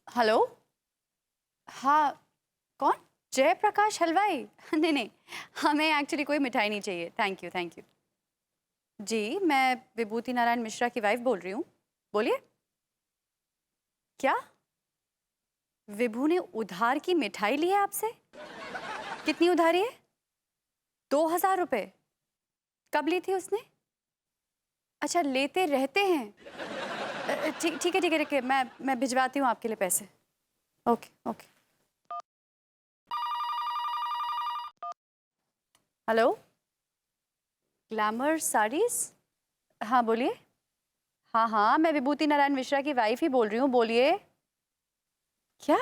Hello. हाँ, कौन? जयप्रकाश हलवाई? नहीं नहीं, हमें एक्चुअली कोई मिठाई नहीं चाहिए। Thank you thank you. जी, मैं विभूति नारायण मिश्रा की वाइफ बोल रही हूँ। बोलिए। क्या विभू ने उधार की मिठाई ली है आपसे? कितनी उधारी है? 2000 रुपये? कब ली थी उसने? अच्छा, लेते रहते हैं। ठीक है ठीक है ठीक है, मैं भिजवाती हूँ आपके लिए पैसे। Okay okay. Hello, glamour saris? हाँ बोलिए। हाँ हाँ, मैं विभूति नारायण मिश्रा की वाइफ ही बोल रही हूँ। बोलिए। क्या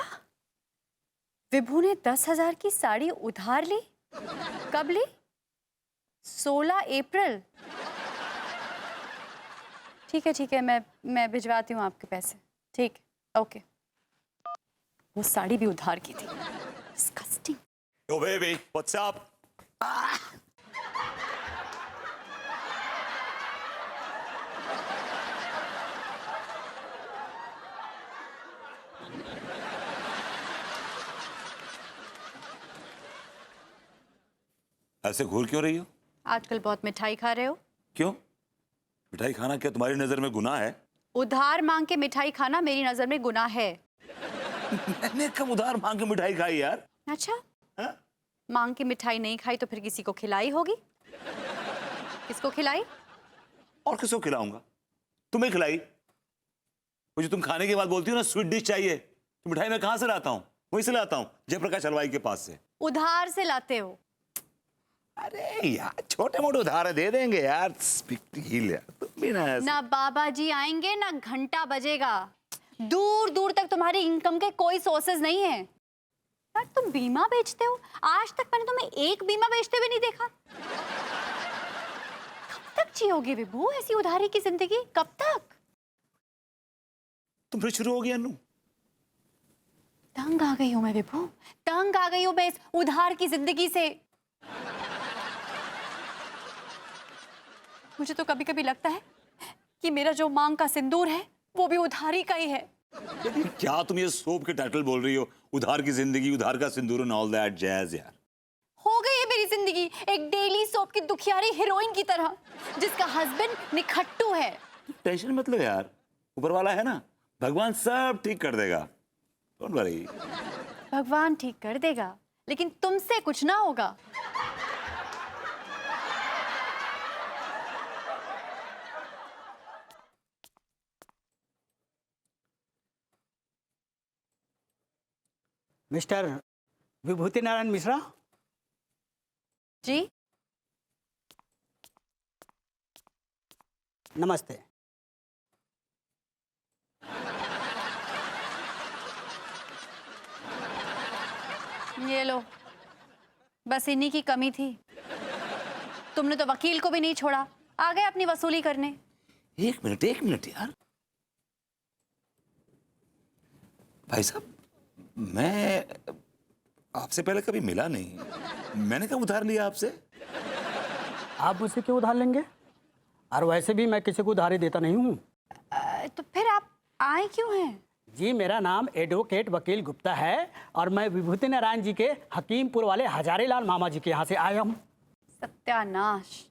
विभू ने 10,000 की साड़ी उधार ली? कब ली? 16 अप्रैल? ठीक है, मैं भिजवाती हूँ आपके पैसे। ठीक है, ओके। वो साड़ी भी उधार की थी। Disgusting. Yo, baby, what's up? ऐसे घूर क्यों रही हो? आजकल बहुत मिठाई खा रहे हो। क्यों? मिठाई खाना क्या तुम्हारी नजर में गुनाह है? उधार मांग के मिठाई खाना मेरी नजर में गुनाह है। मैंने कब उधार मांग के मिठाई खाई यार? अच्छा, हाँ? मांग की मिठाई नहीं खाई तो फिर किसी को खिलाई होगी। किसको खिलाई? और किसको खिलाऊंगा? तुम्हें खिलाई। वो जो तुम खाने के बाद बोलती हो ना, स्वीट डिश चाहिए, तो मिठाई मैं कहां से लाता हूँ? वहीं से लाता हूँ, जयप्रकाश हलवाई के पास से। उधार से लाते हो? अरे यार, छोटे मोटे उधार दे देंगे यार। बिग डील यार, तुम भी ना ना बाबा जी आएंगे ना घंटा बजेगा। दूर दूर तक तुम्हारी इनकम के कोई सोर्सेज नहीं है। यार तुम बीमा बेचते हो, आज तक मैंने तुम्हें एक बीमा बेचते हुए नहीं देखा। कब तक जियोगे विभू ऐसी उधारी की जिंदगी? कब तक? तुम फिर शुरू हो गया अनु। तंग आ गई हूं मैं विभू, तंग आ गई हूं मैं इस उधार की जिंदगी से। मुझे तो कभी कभी लगता है कि मेरा जो मांग का सिंदूर है वो भी उधारी का ही है। क्या तुम ये सोप के टाइटल बोल रही हो? उधार की जिंदगी, उधार का सिंदूर एंड ऑल दैट जैज यार। हो गई है मेरी जिंदगी एक डेली सोप की दुखियारी हीरोइन की तरह, जिसका हस्बैंड निखट्टू है। टेंशन मत लो यार, ऊपर वाला है ना, भगवान सब ठीक कर देगा। Don't worry. भगवान ठीक कर देगा, लेकिन तुमसे कुछ ना होगा। मिस्टर विभूति नारायण मिश्रा। जी नमस्ते। ये लो, बस इन्हीं की कमी थी। तुमने तो वकील को भी नहीं छोड़ा, आ गए अपनी वसूली करने। एक मिनट यार। भाई साहब, मैं आपसे पहले कभी मिला नहीं, मैंने कब उधार लिया आपसे? आप मुझसे क्यों उधार लेंगे? और वैसे भी मैं किसी को उधारी देता नहीं हूँ। तो फिर आप आए क्यों हैं? जी, मेरा नाम एडवोकेट वकील गुप्ता है और मैं विभूति नारायण जी के हकीमपुर वाले हजारीलाल मामा जी के यहाँ से आया हूँ। सत्यानाश,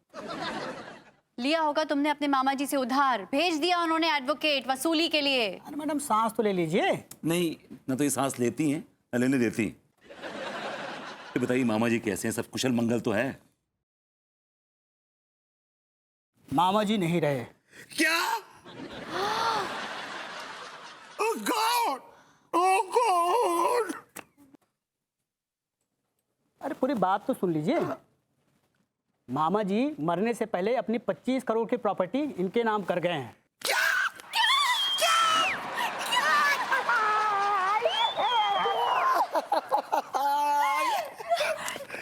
लिया होगा तुमने अपने मामा जी से उधार, भेज दिया उन्होंने एडवोकेट वसूली के लिए। अरे मैडम, सांस तो ले लीजिए। नहीं, ना तो ये सांस लेती हैं ना लेने देती। ये बताइए, मामा जी कैसे हैं? सब कुशल मंगल तो है? मामा जी नहीं रहे। क्या? Oh God! Oh God! अरे पूरी बात तो सुन लीजिए। मामा जी मरने से पहले अपनी 25 करोड़ की प्रॉपर्टी इनके नाम कर गए हैं।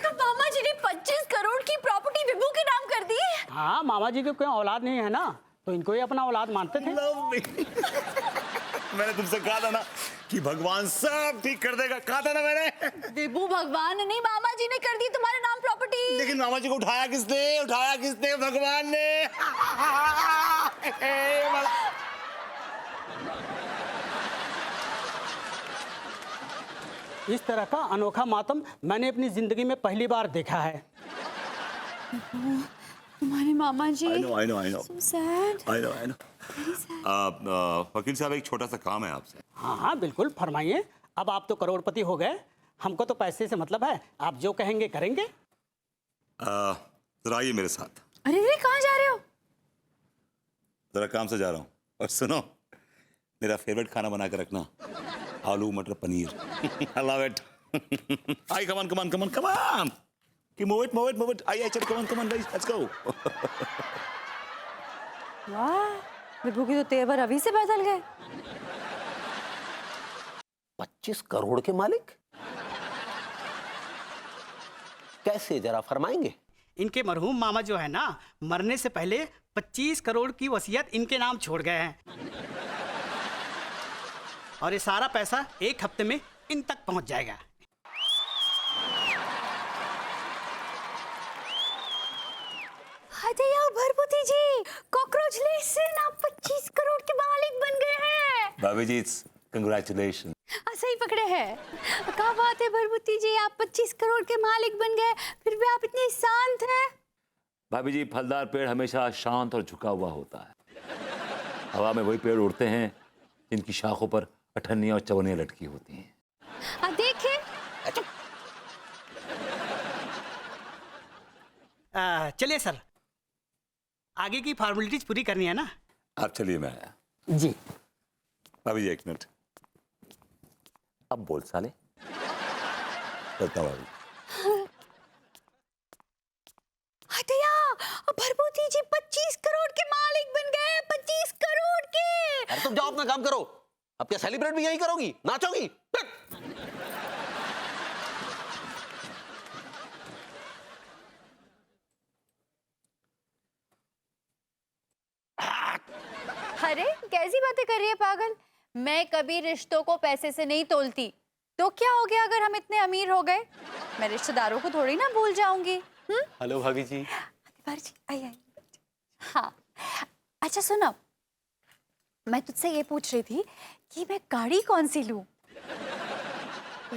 तो मामा जी ने 25 करोड़ की प्रॉपर्टी विभू के नाम कर दी? हाँ, मामा जी की कोई औलाद नहीं है ना, तो इनको ही अपना औलाद मानते थे। मैंने तुमसे कहा था ना कि भगवान सब ठीक कर देगा, कहा था ना मैंने। विभू भगवान नहीं, मामा जी ने कर दी तुम्हारे नाम प्रॉपर्टी। लेकिन मामा जी को उठाया किसने? भगवान ने। इस तरह का अनोखा मातम मैंने अपनी जिंदगी में पहली बार देखा है। तुम्हारे मामा जी। I know. So sad. I know. वकील साहब, एक छोटा सा काम है आपसे। हाँ हाँ बिल्कुल, फरमाइए। अब आप तो करोड़पति हो गए, हमको तो पैसे से मतलब है, आप जो कहेंगे करेंगे। जरा आइए मेरे साथ। अरे अरे, कहाँ जा रहे हो? जरा काम से जा रहा हूँ। और सुनो, मेरा फेवरेट खाना बना के रखना, आलू मटर paneer. I love it. I, come on. Move it. आई, चल, come on, let's go. वाह, विभू की तो तेवर अभी से बदल गए। 25 करोड़ के मालिक कैसे, जरा फरमाएंगे? इनके मरहूम मामा जो है ना, मरने से पहले 25 करोड़ की वसीयत इनके नाम छोड़ गए हैं, और ये सारा पैसा एक हफ्ते में इन तक पहुंच जाएगा। अरे यार भरभूति जी, कॉकरोच लेसन आप 25 करोड़ के मालिक बन गए हैं। भाभी जी, कंग्रेचुलेशन। सही पकड़े हैं। क्या बात है भरभूति जी, आप 25 करोड़ के मालिक बन गए, फिर भी आप इतने शांत हैं। भाभी जी, फलदार पेड़ हमेशा शांत और झुका हुआ होता है। हवा में वही पेड़ उड़ते हैं जिनकी शाखों पर अठन्नियां और चवनियां लटकी होती हैं। देखें। चलिए सर, आगे की फॉर्मेलिटीज पूरी करनी है ना। आप चलिए, मैं आया। जी। भाभी जी, 1 मिनट। अब बोल साले। चलता हूँ भाभी। भरभूति जी 25 करोड़ के मालिक बन गए, 25 करोड़ के। अरे तुम जाओ, अपना काम करो। अब क्या सेलिब्रेट भी यही करोगी, नाचोगी? अरे कैसी बातें कर रही है पागल, मैं कभी रिश्तों को पैसे से नहीं तोलती। तो क्या हो गया अगर हम इतने अमीर हो गए? मैं रिश्तेदारों को थोड़ी ना भूल जाऊंगी। हेलो भाभी जी। आई। हाँ, अच्छा सुनो, मैं तुझसे ये पूछ रही थी कि मैं गाड़ी कौन सी लूं?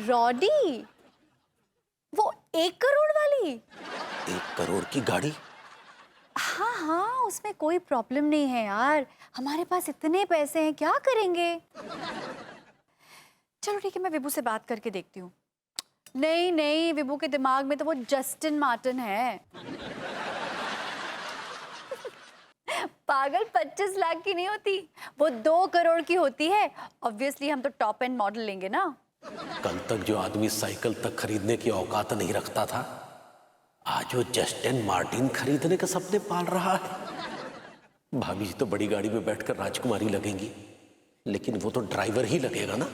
रॉडी, वो 1 करोड़ वाली। 1 करोड़ की गाड़ी? हाँ, उसमें कोई प्रॉब्लम नहीं है यार, हमारे पास इतने पैसे हैं, क्या करेंगे? चलो ठीक है, मैं विभू से बात करके देखती हूँ। नहीं, विभू के दिमाग में तो वो जस्टिन मार्टिन है। पागल, 25 लाख की नहीं होती, वो 2 करोड़ की होती है। ऑब्वियसली हम तो टॉप एंड मॉडल लेंगे ना। कल तक जो आदमी साइकिल तक खरीदने की औकात नहीं रखता था, आज वो जस्टिन मार्टिन खरीदने के सपने पाल रहा है। भाभी जी तो बड़ी गाड़ी में बैठकर राजकुमारी लगेंगी, लेकिन वो तो ड्राइवर ही लगेगा ना।